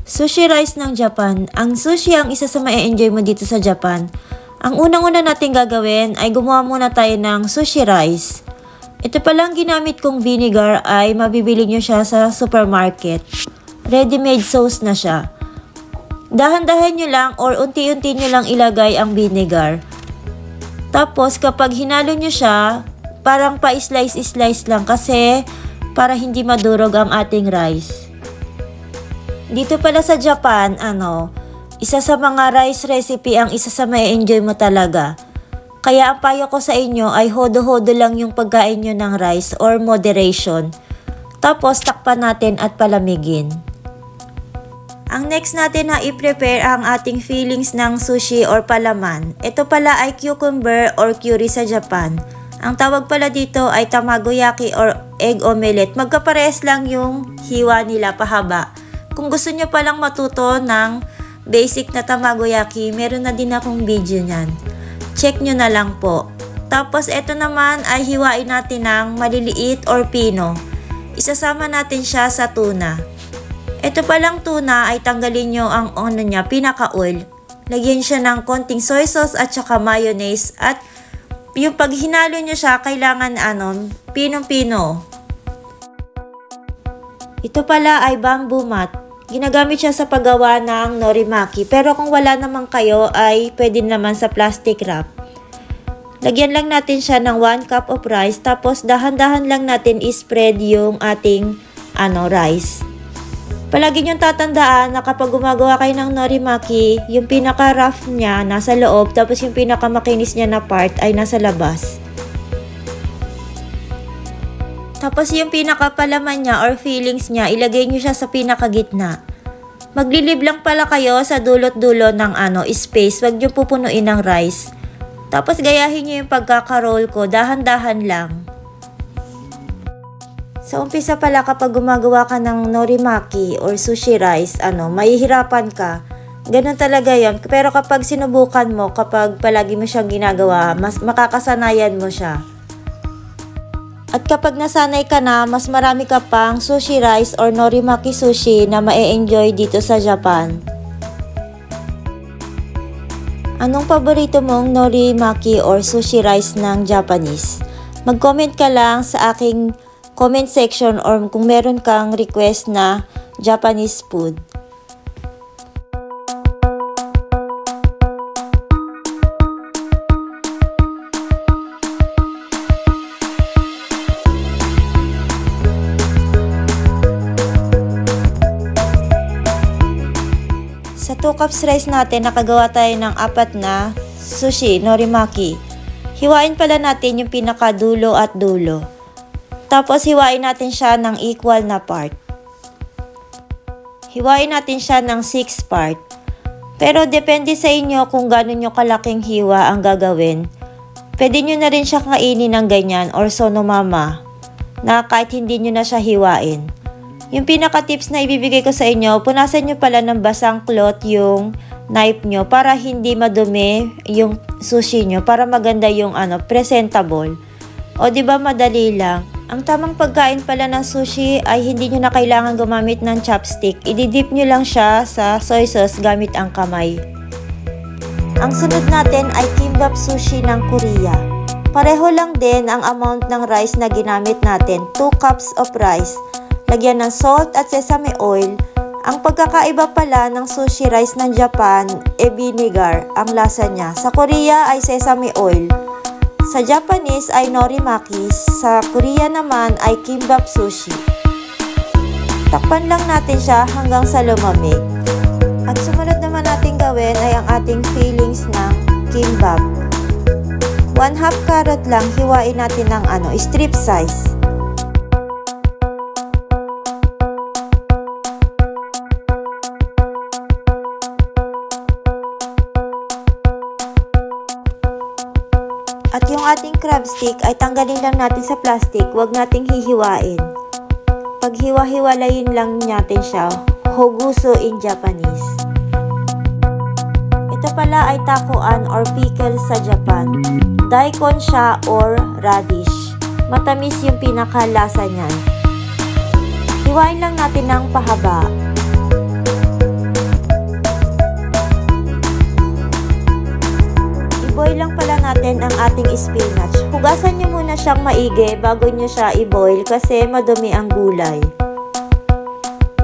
Sushi rice ng Japan. Ang sushi ang isa sa ma-enjoy mo dito sa Japan. Ang unang-una natin gagawin ay gumawa muna tayo ng sushi rice. Ito palang ginamit kong vinegar ay mabibili nyo siya sa supermarket. Ready-made sauce na siya. Dahan-dahan nyo lang or unti-unti nyo lang ilagay ang vinegar. Tapos kapag hinalo nyo siya, parang pa-slice-slice lang kasi para hindi madurog ang ating rice. Dito pala sa Japan, isa sa mga rice recipe ang isa sa ma-enjoy mo talaga. Kaya ang payo ko sa inyo ay hodo-hodo lang yung pagkain nyo ng rice or moderation. Tapos takpan natin at palamigin. Ang next natin na i-prepare ang ating fillings ng sushi or palaman. Ito pala ay cucumber or curry sa Japan. Ang tawag pala dito ay tamagoyaki or egg omelette. Magkaparehas lang yung hiwa nila pahaba. Kung gusto nyo palang matuto ng basic na tamagoyaki, meron na din akong video nyan. Check nyo na lang po. Tapos ito naman ay hiwain natin ng maliliit or pino. Isasama natin siya sa tuna. Ito palang tuna ay tanggalin nyo ang pinaka-oil. Lagyan siya ng konting soy sauce at saka mayonnaise. At yung pag hinalo nyo siya, kailangan pinong-pino. Ito pala ay bamboo mat. Ginagamit siya sa paggawa ng norimaki. Pero kung wala naman kayo ay pwede naman sa plastic wrap. Lagyan lang natin siya ng 1 cup of rice. Tapos dahan-dahan lang natin i-spread yung ating rice. Palagi niyong tatandaan na kapag gumagawa kayo ng norimaki, yung pinaka-rough niya nasa loob. Tapos yung pinaka-makinis niya na part ay nasa labas. Tapos yung pinakapalaman niya or fillings niya, ilagay niyo siya sa pinakagitna. Maglilib lang pala kayo sa dulot-dulo ng space, wag niyo pupunuin ng rice. Tapos gayahin niyo yung pagkaka-roll ko, dahan-dahan lang. Sa umpisa pala kapag gumagawa ka ng norimaki or sushi rice, mahihirapan ka. Ganun talaga yon. Pero kapag sinubukan mo, kapag palagi mo siyang ginagawa, mas makakasanayan mo siya. At kapag nasanay ka na, mas marami ka pang sushi rice or norimaki sushi na ma-enjoy dito sa Japan. Anong paborito mong norimaki or sushi rice ng Japanese? Mag-comment ka lang sa aking comment section or kung meron kang request na Japanese food. Sa 2 cups rice natin, nakagawa tayo ng 4 na sushi norimaki. Hiwain pala natin yung pinakadulo at dulo. Tapos hiwain natin siya ng equal na part. Hiwain natin siya ng 6 part. Pero depende sa inyo kung gano'n nyo kalaking hiwa ang gagawin. Pwede nyo na rin siya kainin ng ganyan or sonomama na kahit hindi nyo na siya hiwain. Yung pinaka-tips na ibibigay ko sa inyo, punasan nyo pala ng basang cloth yung knife nyo para hindi madumi yung sushi nyo, para maganda yung presentable. O diba madali lang. Ang tamang pagkain pala ng sushi ay hindi nyo na kailangan gumamit ng chopstick. Ididip nyo lang siya sa soy sauce gamit ang kamay. Ang sunod natin ay kimbap sushi ng Korea. Pareho lang din ang amount ng rice na ginamit natin, 2 cups of rice. Lagyan ng salt at sesame oil. Ang pagkakaiba pala ng sushi rice ng Japan vinegar ang lasa niya. Sa Korea ay sesame oil. Sa Japanese ay norimaki. Sa Korea naman ay kimbap sushi. Takpan lang natin siya hanggang sa lumamig. At sumunod naman natin gawin ay ang ating fillings ng kimbap. 1/2 carrot lang, hiwain natin ng strip size. At yung ating crab stick ay tanggalin lang natin sa plastic, huwag nating hihiwain. Pag hiwa-hiwalayin lang natin siya, hoguso in Japanese. Ito pala ay takoan or pickle sa Japan. Daikon siya or radish. Matamis yung pinakalasa niyan. Hiwain lang natin ng pahaba. spinach. Hugasan nyo muna siyang maigi bago nyo siya i-boil kasi madumi ang gulay.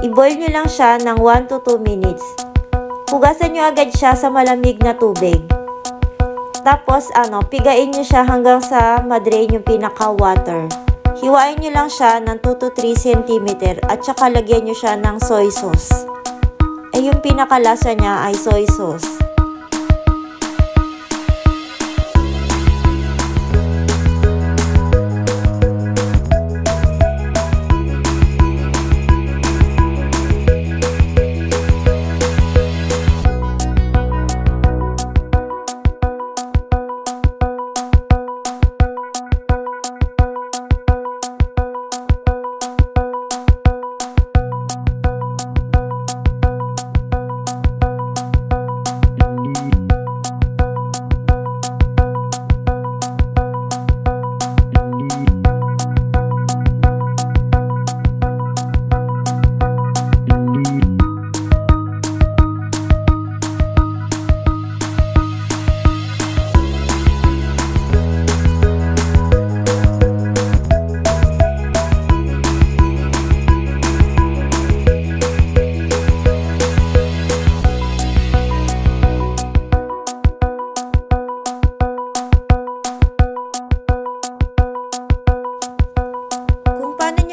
I-boil nyo lang siya ng 1 to 2 minutes. Hugasan nyo agad siya sa malamig na tubig. Tapos pigain nyo siya hanggang sa madrain yung pinaka-water. Hiwain nyo lang siya ng 2 to 3 cm at saka lagyan nyo siya ng soy sauce. Yung pinakalasa niya ay soy sauce.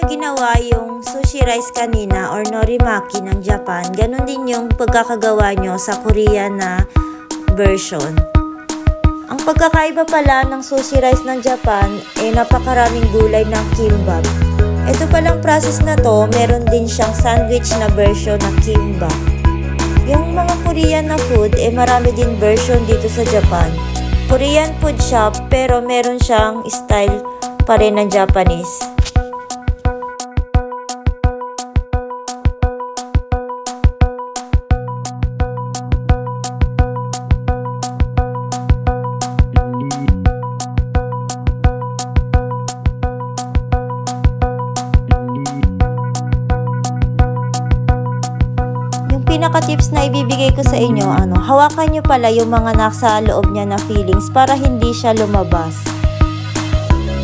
Ginawa yung sushi rice kanina or norimaki ng Japan, ganun din yung pagkakagawa nyo sa Korean na version. Ang pagkakaiba pala ng sushi rice ng Japan napakaraming gulay ng kimbap. Ito palang process na to, meron din siyang sandwich na version na kimbap. Yung mga Korean na food marami din version dito sa Japan. Korean food shop pero meron siyang style pa rin ng Japanese. Pinaka-tips na ibibigay ko sa inyo, hawakan nyo pala yung mga nasa loob niya na fillings para hindi siya lumabas.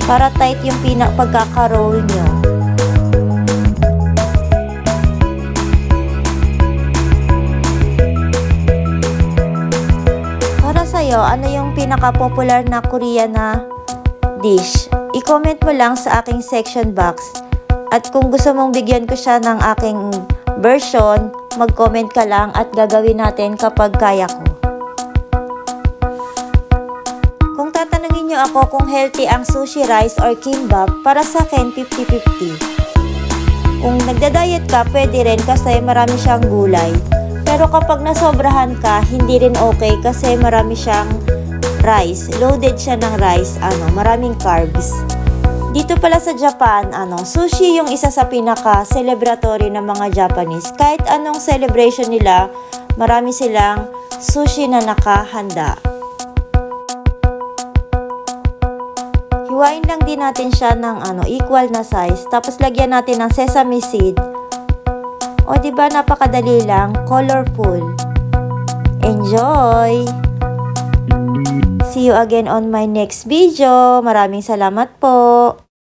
Para tight yung pagkaka-roll nyo. Para sa'yo, ano yung pinaka-popular na Korean na dish? I-comment mo lang sa aking section box. At kung gusto mong bigyan ko siya ng aking version, mag-comment ka lang at gagawin natin kapag kaya ko. Kung tatanungin nyo ako kung healthy ang sushi rice or kimbap, para sa akin 50-50. Kung nagda-diet ka, pwede rin kasi marami siyang gulay. Pero kapag nasobrahan ka, hindi rin okay kasi marami siyang rice. Loaded siya ng rice, maraming carbs. Dito pala sa Japan, sushi yung isa sa pinaka-celebratory ng mga Japanese. Kahit anong celebration nila, marami silang sushi na nakahanda. Hiwain lang din natin siya ng equal na size. Tapos lagyan natin ng sesame seed. O diba napakadali lang, colorful. Enjoy! See you again on my next video. Maraming salamat po!